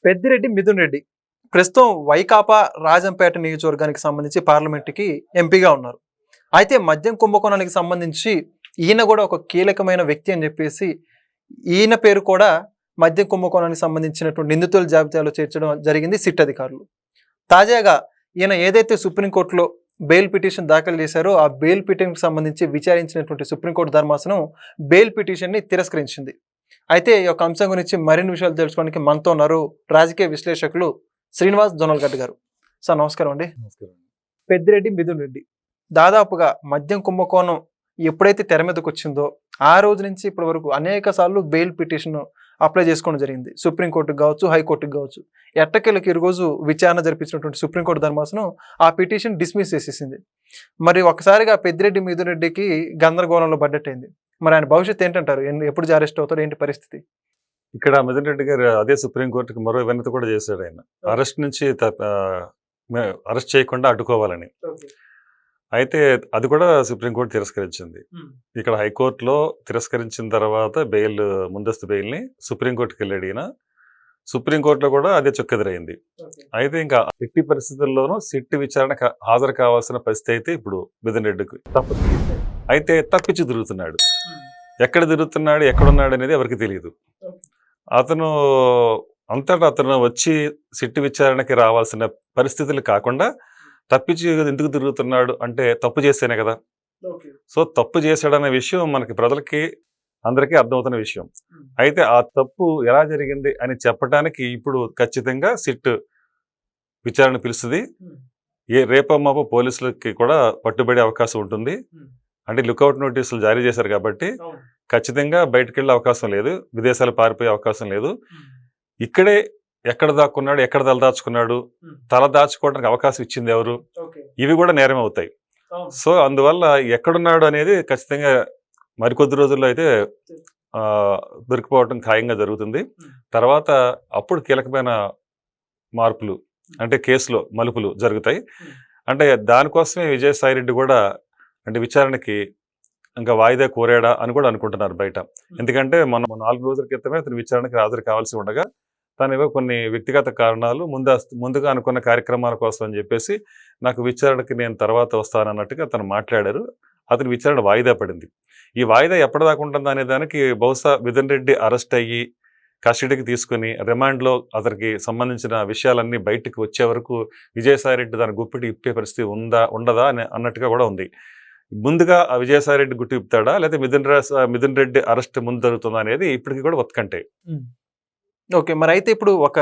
పెద్దిరెడ్డి మిథున్ రెడ్డి ప్రస్తుతం వైకాపా రాజంపేట నియోజకవర్గానికి సంబంధించి పార్లమెంట్‌కి ఎంపీగా ఉన్నారు. అయితే మద్యం కుంభకోణానికి సంబంధించి ఈయన కూడా ఒక కీలకమైన వ్యక్తి అని చెప్పేసి ఈయన పేరు కూడా మద్యం కుంభకోణానికి సంబంధించినటువంటి నిందితుల జాబితాలో చేర్చడం జరిగింది సిట్ అధికారులు. తాజాగా ఈయన ఏదైతే సుప్రీంకోర్టులో బెయిల్ పిటిషన్ దాఖలు చేశారో ఆ బెయిల్ పిటిషన్‌కి సంబంధించి విచారించినటువంటి సుప్రీంకోర్టు ధర్మాసనం బెయిల్ పిటిషన్‌ని తిరస్కరించింది. అయితే ఈ యొక్క అంశం గురించి మరిన్ని విషయాలు తెలుసుకోవడానికి మనతో ఉన్నారు రాజకీయ విశ్లేషకులు శ్రీనివాస్ జొన్నలగడ్డ గారు. సార్ నమస్కారం అండి. నమస్కారం. పెద్దిరెడ్డి మిథున్ రెడ్డి దాదాపుగా మద్యం కుంభకోణం ఎప్పుడైతే తెర మీదకి వచ్చిందో ఆ రోజు నుంచి ఇప్పటి వరకు అనేక సార్లు బెయిల్ పిటిషన్ అప్లై చేసుకోవడం జరిగింది. సుప్రీంకోర్టుకు కావచ్చు, హైకోర్టుకు కావచ్చు. ఎట్టకేలకు ఈరోజు విచారణ జరిపించినటువంటి సుప్రీంకోర్టు ధర్మాసనం ఆ పిటిషన్ డిస్మిస్ చేసేసింది. మరి ఒకసారిగా పెద్దిరెడ్డి మిథున్ రెడ్డికి గందరగోళంలో పడ్డట్టయింది. మరి ఆయన భవిష్యత్తు ఏంటంటారు? ఎప్పుడు అరెస్ట్ అవుతారు? ఏంటి పరిస్థితి? ఇక్కడ మిథున్ రెడ్డి గారు అదే సుప్రీంకోర్టుకి మరో వినతి కూడా చేశాడు. ఆయన అరెస్ట్ నుంచి అరెస్ట్ చేయకుండా అడ్డుకోవాలని. అయితే అది కూడా సుప్రీంకోర్టు తిరస్కరించింది. ఇక్కడ హైకోర్టులో తిరస్కరించిన తర్వాత బెయిల్, ముందస్తు బెయిల్ని సుప్రీంకోర్టుకి వెళ్ళాడు ఈయన. సుప్రీంకోర్టులో కూడా అదే చొక్కెదురైంది. అయితే ఇంకా ఎట్టి పరిస్థితుల్లోనూ సిట్ విచారణకు హాజరు కావాల్సిన పరిస్థితి అయితే ఇప్పుడు మిథున్ రెడ్డికి తప్పదు. అయితే తప్పించి తిరుగుతున్నాడు. ఎక్కడ తిరుగుతున్నాడు, ఎక్కడున్నాడు అనేది ఎవరికి తెలియదు. అతను అంతటా అతను వచ్చి సిట్ విచారణకి రావాల్సిన పరిస్థితులు కాకుండా తప్పించి ఎందుకు తిరుగుతున్నాడు అంటే తప్పు చేస్తేనే కదా. సో తప్పు చేశాడనే విషయం మనకి ప్రజలకి అందరికీ అర్థమవుతున్న విషయం. అయితే ఆ తప్పు ఎలా జరిగింది అని చెప్పడానికి ఇప్పుడు ఖచ్చితంగా సిట్ విచారణ పిలుస్తుంది. రేపమ్మాపో పోలీసులకి కూడా పట్టుబడే అవకాశం ఉంటుంది. అంటే లుకౌట్ నోటీసులు జారీ చేశారు కాబట్టి ఖచ్చితంగా బయటకు వెళ్ళే అవకాశం లేదు, విదేశాలు పారిపోయే అవకాశం లేదు. ఇక్కడే ఎక్కడ దాక్కున్నాడు, ఎక్కడ తలదాచుకున్నాడు, తల దాచుకోవడానికి అవకాశం ఇచ్చింది ఎవరు, ఇవి కూడా నేరం అవుతాయి. సో అందువల్ల ఎక్కడున్నాడు అనేది ఖచ్చితంగా మరికొద్ది రోజుల్లో అయితే దొరికిపోవడం ఖాయంగా జరుగుతుంది. తర్వాత అప్పుడు కీలకమైన మార్పులు అంటే కేసులో మలుపులు జరుగుతాయి. అంటే దానికోసమే విజయసాయిరెడ్డి కూడా అంటే విచారణకి ఇంకా వాయిదా కోరాడా అని కూడా అనుకుంటున్నారు బయట. ఎందుకంటే మనం 4 రోజుల క్రితమే అతను విచారణకి హాజరు కావాల్సి ఉండగా తను కొన్ని వ్యక్తిగత కారణాలు ముందుగా అనుకున్న కార్యక్రమాల కోసం అని చెప్పేసి నాకు విచారణకి నేను తర్వాత వస్తానన్నట్టుగా అతను మాట్లాడారు. అతని విచారణ వాయిదా పడింది. ఈ వాయిదా ఎప్పటిదాకా ఉంటుంది అనే దానికి బహుశా మిథున్ రెడ్డి అరెస్ట్ అయ్యి కస్టడీకి తీసుకుని రిమాండ్లో అతనికి సంబంధించిన విషయాలన్నీ బయటకు వచ్చే వరకు విజయసాయిరెడ్డి దాని గుప్పిటి ఇప్పే పరిస్థితి ఉండదా అన్నట్టుగా కూడా ఉంది. ముందుగా విజయసాయిరెడ్డి గుట్టు ఇప్పుతాడా లేదా మిథున్ రెడ్డి అరెస్ట్ ముందు జరుగుతుందా అనేది ఇప్పటికీ కూడా ఒత్తుకంటే. ఓకే, మరి అయితే ఇప్పుడు ఒక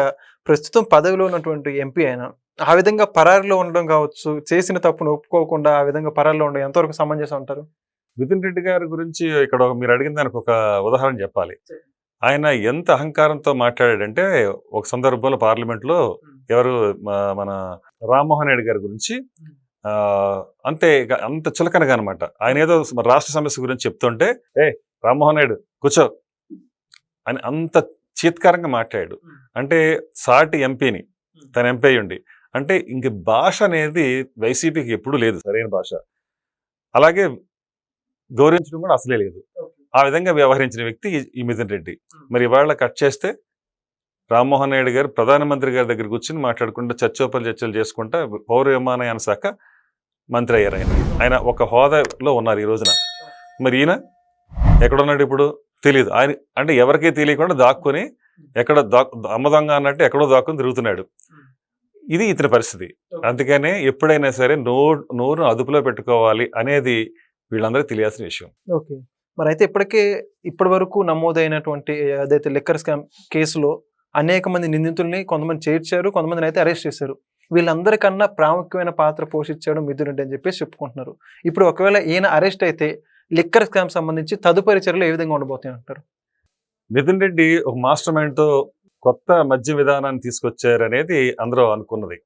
ప్రస్తుతం పదవిలో ఉన్నటువంటి ఎంపీ అయినా ఆ విధంగా పరారిలో ఉండడం కావచ్చు, చేసిన తప్పును ఒప్పుకోకుండా ఆ విధంగా పరారిలో ఉండడం ఎంతవరకు సమంజసం అంటారు? మిథున్ రెడ్డి గారి గురించి ఇక్కడ మీరు అడిగిన దానికి ఒక ఉదాహరణ చెప్పాలి. ఆయన ఎంత అహంకారంతో మాట్లాడాడంటే ఒక సందర్భంలో పార్లమెంట్లో ఎవరు మన రామ్మోహన్ రెడ్డి గారి గురించి అంతే అంత చులకనగా అనమాట. ఆయన ఏదో రాష్ట్ర సమస్య గురించి చెప్తుంటే రామ్మోహన్ రెడ్డి కూర్చో అని అంత చీత్కారంగా మాట్లాడాడు. అంటే సాటి ఎంపీని తన ఎంపీ ఉండి అంటే ఇంక భాష అనేది వైసీపీకి ఎప్పుడూ లేదు, సరైన భాష. అలాగే గౌరవించడం కూడా అసలే లేదు. ఆ విధంగా వ్యవహరించిన వ్యక్తి ఈ మిథున్ రెడ్డి. మరి ఇవాళ కట్ చేస్తే రామ్మోహన్ రెడ్డి గారు ప్రధానమంత్రి గారి దగ్గర కూర్చొని మాట్లాడుకుంటూ చర్చలు చేసుకుంటా పౌర విమానయాన శాఖ మంత్రి అయ్యారు. ఆయన ఒక హోదాలో ఉన్నారు ఈ రోజున. మరి ఈయన ఎక్కడున్నాడు ఇప్పుడు తెలియదు. ఆయన అంటే ఎవరికీ తెలియకుండా దాక్కుని ఎక్కడ అమ్మదొంగ అన్నట్టు ఎక్కడో దాక్కుని తిరుగుతున్నాడు. ఇది ఇతని పరిస్థితి. అందుకనే ఎప్పుడైనా సరే నోరు అదుపులో పెట్టుకోవాలి అనేది వీళ్ళందరికీ తెలియాల్సిన విషయం. ఓకే, మరి అయితే ఇప్పటి వరకు నమోదైనటువంటి ఏదైతే లిక్కర్ స్కామ్ కేసులో అనేక మంది నిందితుల్ని కొంతమంది చేర్చారు, కొంతమందిని అయితే అరెస్ట్ చేశారు. వీళ్ళందరికన్నా ప్రాముఖ్యమైన పాత్ర పోషించాడు మిథున్ రెడ్డి అని చెప్పేసి చెప్పుకుంటున్నారు. ఇప్పుడు ఒకవేళ ఈయన అరెస్ట్ అయితే లిక్కర్ స్కామ్ సంబంధించి తదుపరి చర్యలు ఏ విధంగా ఉండబోతాయి అంటారు? మిథున్ రెడ్డి ఒక మాస్టర్ మైండ్ తో కొత్త మద్య విధానాన్ని తీసుకొచ్చారనేది అందరూ అనుకున్నది.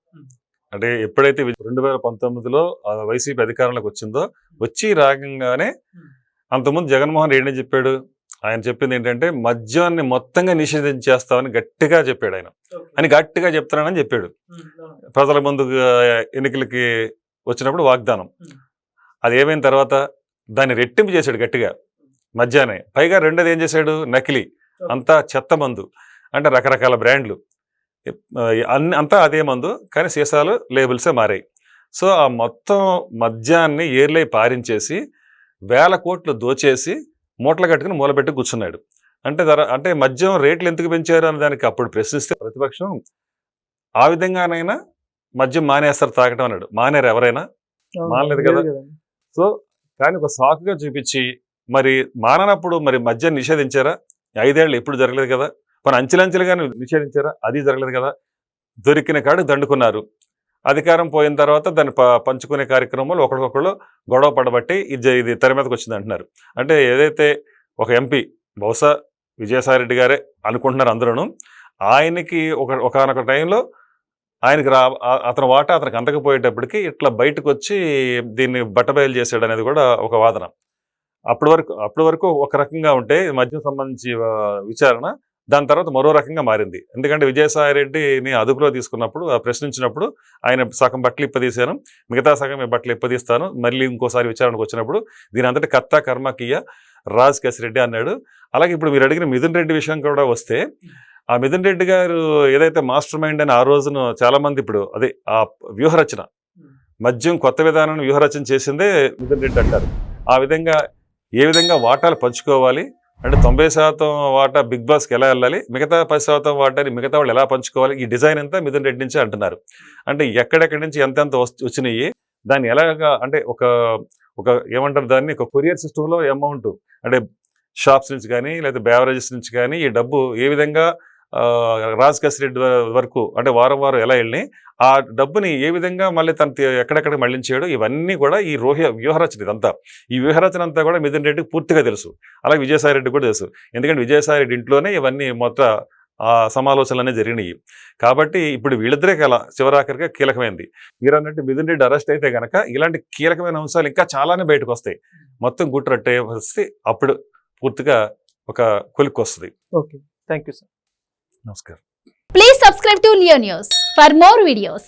అంటే ఎప్పుడైతే 2019లో వైసీపీ అధికారంలోకి వచ్చిందో వచ్చి రాగంగానే అంతకుముందు జగన్మోహన్ రెడ్డి ఏం చెప్పాడు, ఆయన చెప్పింది ఏంటంటే మద్యాన్ని మొత్తంగా నిషేధించేస్తామని గట్టిగా చెప్పాడు. ఆయన అని గట్టిగా చెప్తున్నానని చెప్పాడు. ప్రజల ముందు ఎన్నికలకి వచ్చినప్పుడు వాగ్దానం. అది ఏమైన తర్వాత దాన్ని రెట్టింపు చేశాడు గట్టిగా మద్యాన్ని. పైగా రెండోది ఏం చేశాడు, నకిలీ అంతా చెత్త మందు అంటే రకరకాల బ్రాండ్లు అంతా అదే మందు, కానీ సీసాలు లేబుల్సే మారాయి. సో ఆ మొత్తం మద్యాన్ని ఏర్లై పారించేసి వేల కోట్లు దోచేసి మూటలు కట్టుకుని మూలబెట్టి కూర్చున్నాడు. అంటే మద్యం రేట్లు ఎందుకు పెంచారు అని దానికి అప్పుడు ప్రశ్నిస్తే ప్రతిపక్షం ఆ విధంగానైనా మద్యం మానేస్తారు తాగటం అన్నాడు. మానేరు ఎవరైనా? మానలేదు కదా. సో కానీ ఒక సాకుగా చూపించి మరి మాననప్పుడు మరి మద్యం నిషేధించారా? 5 ఏళ్ళు ఎప్పుడు జరగలేదు కదా. మన అంచెలంచెలుగా నిషేధించారా? అది జరగలేదు కదా. దొరికిన కాడు దండుకున్నారు. అధికారం పోయిన తర్వాత దాన్ని పంచుకునే కార్యక్రమంలో ఒకరికొకళ్ళు గొడవ పడబట్టి ఇది తెర మీదకి వచ్చింది అంటున్నారు. అంటే ఏదైతే ఒక ఎంపీ, బహుశా విజయసాయిరెడ్డి గారే అనుకుంటున్నారు అందరూ, ఆయనకి ఒకనొక టైంలో ఆయనకి అతని వాటా అతనికి అందకపోయేటప్పటికి ఇట్లా బయటకు వచ్చి దీన్ని బట్టబయలు చేసాడు అనేది కూడా ఒక వాదన. అప్పటి వరకు ఒక రకంగా ఉంటే మద్యం సంబంధించి విచారణ, దాని తర్వాత మరో రకంగా మారింది. ఎందుకంటే విజయసాయిరెడ్డిని అదుపులో తీసుకున్నప్పుడు ప్రశ్నించినప్పుడు ఆయన సగం బట్టలు ఇప్పదీశాను, మిగతా సగం బట్టలు ఇప్పదీస్తాను, మళ్ళీ ఇంకోసారి విచారణకు వచ్చినప్పుడు దీని అంతటి కర్త కర్మకియ రాజ్ కసిరెడ్డి అన్నాడు. అలాగే ఇప్పుడు మీరు అడిగిన మిథున్ రెడ్డి విషయం కూడా వస్తే, ఆ మిథున్ రెడ్డి గారు ఏదైతే మాస్టర్ మైండ్ అని ఆ రోజున చాలా మంది ఇప్పుడు అదే ఆ వ్యూహరచన, మద్యం కొత్త విధానాన్ని వ్యూహరచన చేసిందే మిథున్ రెడ్డి అంటారు. ఆ విధంగా ఏ విధంగా వాటాలు పంచుకోవాలి అంటే 90% వాటా బిగ్ బాస్కి ఎలా వెళ్ళాలి, మిగతా 10% వాటాని మిగతా వాళ్ళు ఎలా పంచుకోవాలి, ఈ డిజైన్ అంతా మిథున్ రెడ్డి నుంచి అంటున్నారు. అంటే ఎక్కడెక్కడి నుంచి ఎంతెంత వచ్చినాయి, దాన్ని ఎలాగా అంటే ఒక ఏమంటారు దాన్ని, ఒక కొరియర్ సిస్టంలో అమౌంట్ అంటే షాప్స్ నుంచి కానీ లేదా బేవరేజెస్ నుంచి కానీ ఈ డబ్బు ఏ విధంగా రాజ్ కసిరెడ్డి వరకు అంటే వారం వారం ఎలా వెళ్ళి ఆ డబ్బుని ఏ విధంగా మళ్ళీ తను ఎక్కడెక్కడ మళ్ళించాడు, ఇవన్నీ కూడా ఈ వ్యూహరచన ఇదంతా. ఈ వ్యూహరచన అంతా కూడా మిథున్ రెడ్డికి పూర్తిగా తెలుసు. అలాగే విజయసాయిరెడ్డి కూడా తెలుసు. ఎందుకంటే విజయసాయిరెడ్డి ఇంట్లోనే ఇవన్నీ మొత్తం సమాలోచనలు అనేవి జరిగినాయి. కాబట్టి ఇప్పుడు వీళ్ళిద్దరే చివరాఖరిగా కీలకమైంది. మీరు అన్నట్టు మిథున్ రెడ్డి అరెస్ట్ అయితే కనుక ఇలాంటి కీలకమైన అంశాలు ఇంకా చాలానే బయటకు వస్తాయి. మొత్తం గుట్టరట్టే వస్తే అప్పుడు పూర్తిగా ఒక కొలిక్కి వస్తుంది. Okay, thank you sir. నమస్కారం. Please subscribe to Leo News for more videos.